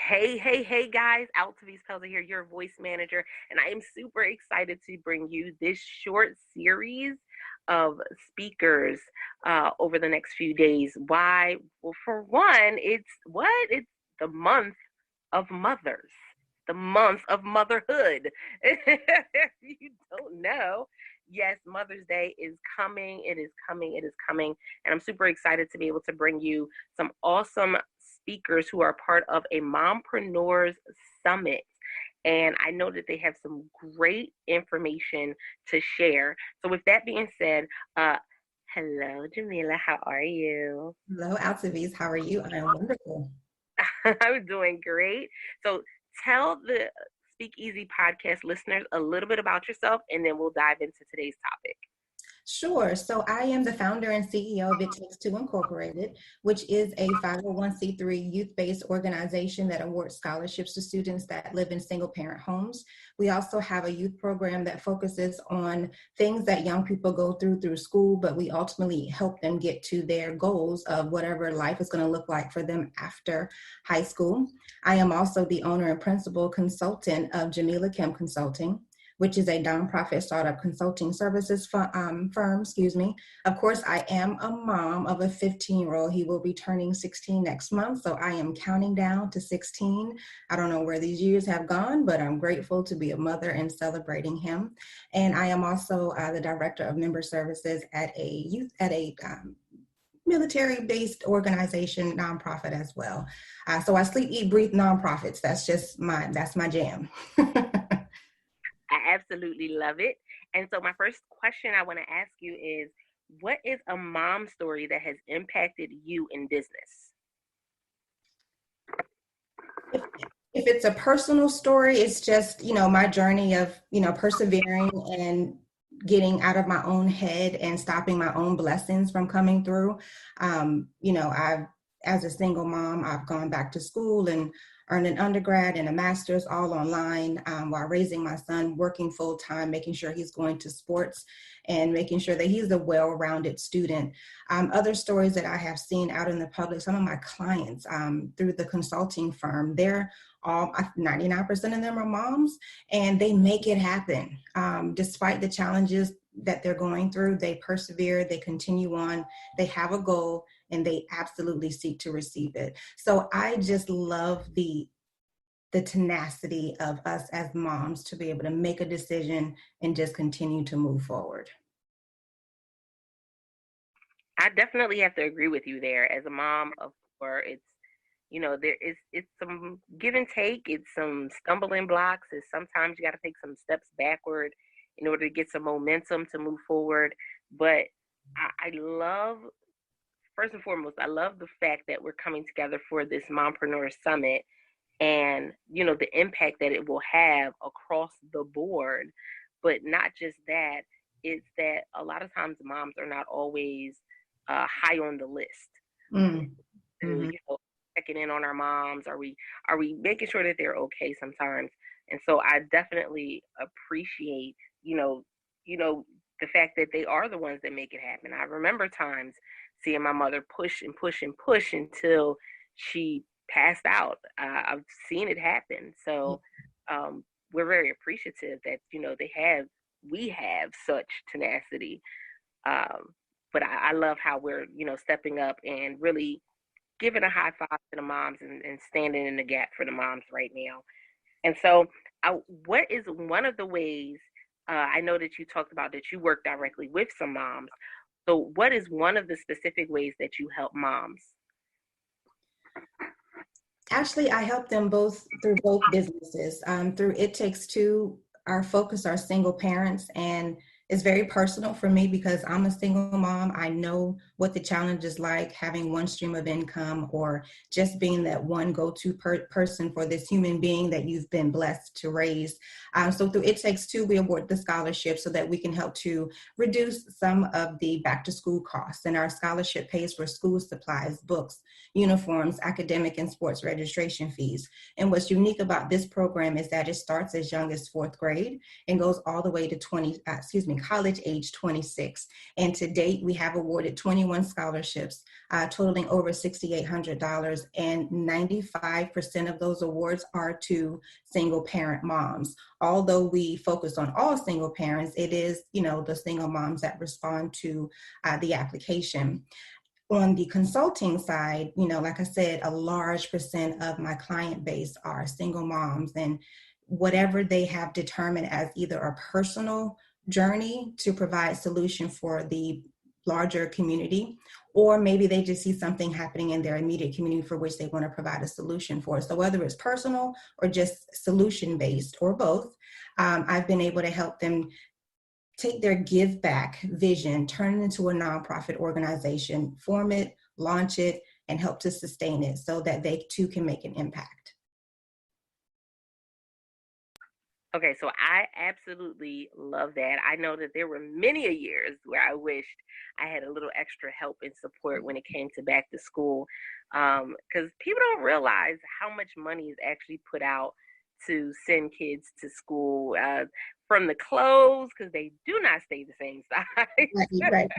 Hey, guys, Altavis Pelzer here, your voice manager, and I am super excited to bring you this short series of speakers over the next few days. Why? Well, for one, it's the month of mothers, the month of motherhood. If you don't know, yes, Mother's Day is coming. It is coming. It is coming. And I'm super excited to be able to bring you some awesome speakers who are part of a Mompreneurs Summit. And I know that they have some great information to share. So with that being said, hello, Jaemellah. How are you? Hello, Altavis. How are you? I am wonderful. I'm doing great. So tell the Speak Easy podcast listeners a little bit about yourself, and then we'll dive into today's topic. Sure. So I am the founder and CEO of It Takes Two Incorporated, which is a 501c3 youth-based organization that awards scholarships to students that live in single-parent homes. We also have a youth program that focuses on things that young people go through school, but we ultimately help them get to their goals of whatever life is going to look like for them after high school. I am also the owner and principal consultant of Jaemellah Kemp Consulting, which is a nonprofit startup consulting services firm. Of course, I am a mom of a 15-year-old. He will be turning 16 next month, so I am counting down to 16. I don't know where these years have gone, but I'm grateful to be a mother and celebrating him. And I am also the director of member services at a military-based organization, nonprofit as well. So I sleep, eat, breathe nonprofits. That's my jam. I absolutely love it. And so my first question I want to ask you is, what is a mom story that has impacted you in business? If it's a personal story, it's just, my journey of, persevering and getting out of my own head and stopping my own blessings from coming through. As a single mom, I've gone back to school and earned an undergrad and a master's all online while raising my son, working full time, making sure he's going to sports and making sure that he's a well-rounded student. Other stories that I have seen out in the public, some of my clients through the consulting firm, they're all 99% of them are moms, and they make it happen. Despite the challenges that they're going through, they persevere, they continue on, they have a goal, and they absolutely seek to receive it. So I just love the tenacity of us as moms to be able to make a decision and just continue to move forward. I definitely have to agree with you there. As a mom of four, it's some give and take. It's some stumbling blocks. It's sometimes you got to take some steps backward in order to get some momentum to move forward. But I love, first and foremost, I love the fact that we're coming together for this Mompreneur Summit and, the impact that it will have across the board. But not just that, it's that a lot of times moms are not always high on the list. Mm-hmm. Checking in on our moms. Are we making sure that they're okay sometimes? And so I definitely appreciate, the fact that they are the ones that make it happen. I remember times seeing my mother push and push and push until she passed out. I've seen it happen. So we're very appreciative that, we have such tenacity. But I love how we're, stepping up and really giving a high five to the moms and standing in the gap for the moms right now. And so what is one of the ways, I know that you talked about that you work directly with some moms. So what is one of the specific ways that you help moms? Actually, I help them both through both businesses. Through It Takes Two, our focus are single parents, and it's very personal for me because I'm a single mom. I know what the challenge is like having one stream of income or just being that one go-to person for this human being that you've been blessed to raise. So through It Takes Two, we award the scholarship so that we can help to reduce some of the back to school costs. And our scholarship pays for school supplies, books, uniforms, academic and sports registration fees. And what's unique about this program is that it starts as young as 4th grade and goes all the way to college age 26. And to date, we have awarded 21 scholarships, totaling over $6,800, and 95% of those awards are to single parent moms. Although we focus on all single parents, it is, the single moms that respond to the application. On the consulting side, like I said, a large percent of my client base are single moms, and whatever they have determined as either a personal journey to provide solution for the larger community, or maybe they just see something happening in their immediate community for which they want to provide a solution for. So whether it's personal or just solution-based or both, I've been able to help them take their give back vision, turn it into a nonprofit organization, form it, launch it, and help to sustain it so that they too can make an impact. Okay, so I absolutely love that. I know that there were many years where I wished I had a little extra help and support when it came to back to school, because people don't realize how much money is actually put out to send kids to school, from the clothes, because they do not stay the same size. Right.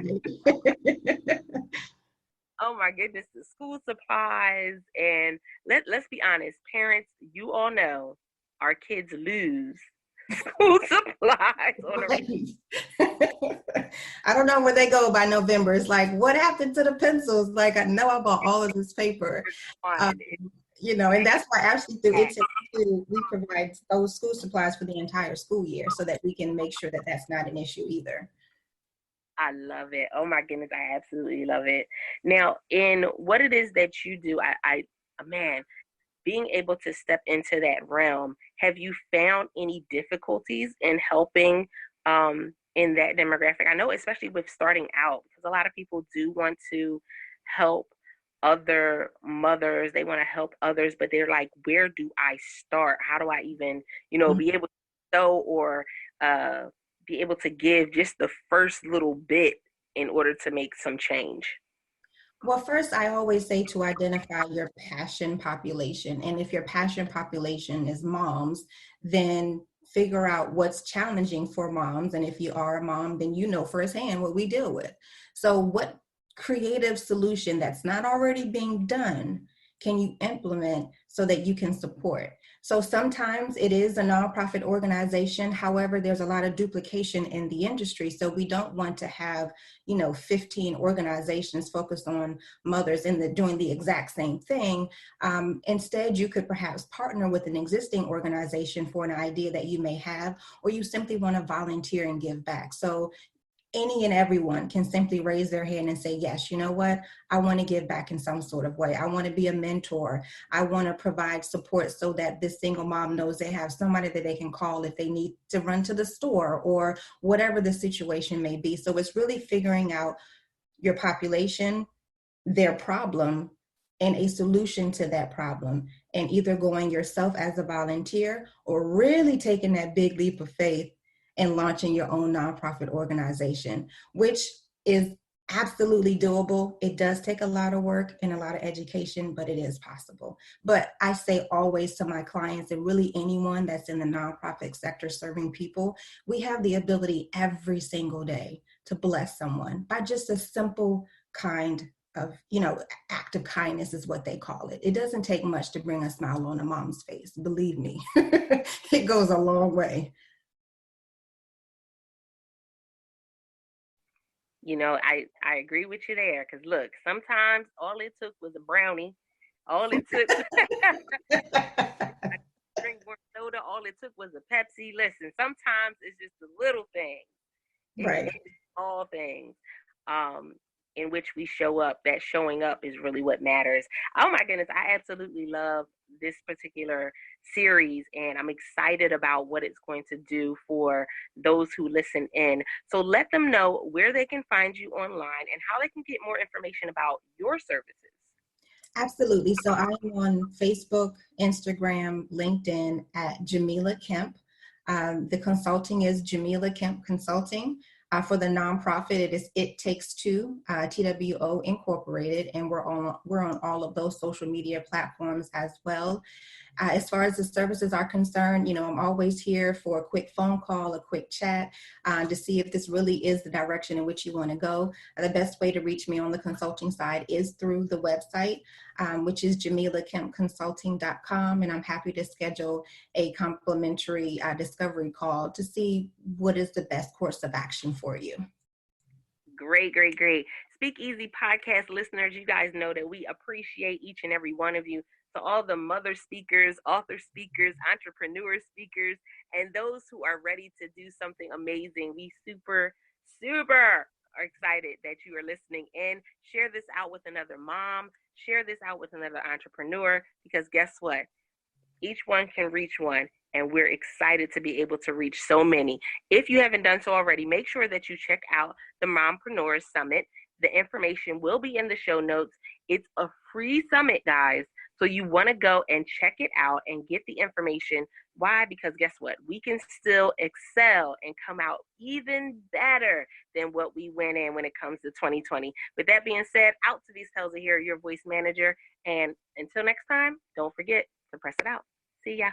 Oh my goodness, the school supplies. And let's be honest, parents, you all know our kids lose school supplies on a I don't know where they go by November. It's like, what happened to the pencils? Like, I know I bought all of this paper. And that's why actually through It Takes Two, we provide those school supplies for the entire school year so that we can make sure that that's not an issue either. I love it. Oh my goodness, I absolutely love it. Now, in what it is that you do, man, being able to step into that realm, have you found any difficulties in helping in that demographic? I know, especially with starting out, because a lot of people do want to help other mothers, they want to help others, but they're like, where do I start? How do I even, be able to sew or be able to give just the first little bit in order to make some change? Well, first, I always say to identify your passion population. And if your passion population is moms, then figure out what's challenging for moms. And if you are a mom, then you know firsthand what we deal with. So what creative solution that's not already being done can you implement so that you can support? So sometimes it is a nonprofit organization. However, there's a lot of duplication in the industry. So we don't want to have, 15 organizations focused on mothers doing the exact same thing. Instead, you could perhaps partner with an existing organization for an idea that you may have, or you simply want to volunteer and give back. So any and everyone can simply raise their hand and say, yes, you know what? I want to give back in some sort of way. I want to be a mentor. I want to provide support so that this single mom knows they have somebody that they can call if they need to run to the store or whatever the situation may be. So it's really figuring out your population, their problem, and a solution to that problem, and either going yourself as a volunteer or really taking that big leap of faith and launching your own nonprofit organization, which is absolutely doable. It does take a lot of work and a lot of education, but it is possible. But I say always to my clients, and really anyone that's in the nonprofit sector serving people, we have the ability every single day to bless someone by just a simple kind of, act of kindness is what they call it. It doesn't take much to bring a smile on a mom's face. Believe me, it goes a long way. I agree with you there, because look, sometimes all it took was a brownie. All it took drink more soda, all it took was a Pepsi. Listen, sometimes it's just the little things. Right. All things in which we show up. That showing up is really what matters. Oh my goodness, I absolutely love this particular series, and I'm excited about what it's going to do for those who listen in. So let them know where they can find you online and how they can get more information about your services. Absolutely. So I am on Facebook, Instagram, LinkedIn at Jaemellah Kemp. The consulting is Jaemellah Kemp Consulting. For the nonprofit, it is It Takes Two, TWO Incorporated, and we're on all of those social media platforms as well. As far as the services are concerned, I'm always here for a quick phone call, a quick chat, to see if this really is the direction in which you want to go. The best way to reach me on the consulting side is through the website, which is JaemellahKempConsulting.com, and I'm happy to schedule a complimentary discovery call to see what is the best course of action for you. Great, great, great. Speak Easy podcast listeners, you guys know that we appreciate each and every one of you. So all the mother speakers, author speakers, entrepreneur speakers, and those who are ready to do something amazing, we super are excited that you are listening in. Share this out with another mom. Share this out with another entrepreneur, because guess what? Each one can reach one, and we're excited to be able to reach so many. If you haven't done so already, make sure that you check out the Mompreneurs Summit. The information will be in the show notes. It's a free summit, guys. So you want to go and check it out and get the information. Why? Because guess what? We can still excel and come out even better than what we went in when it comes to 2020. With that being said, out to these hells here, your voice manager. And until next time, don't forget to press it out. See ya.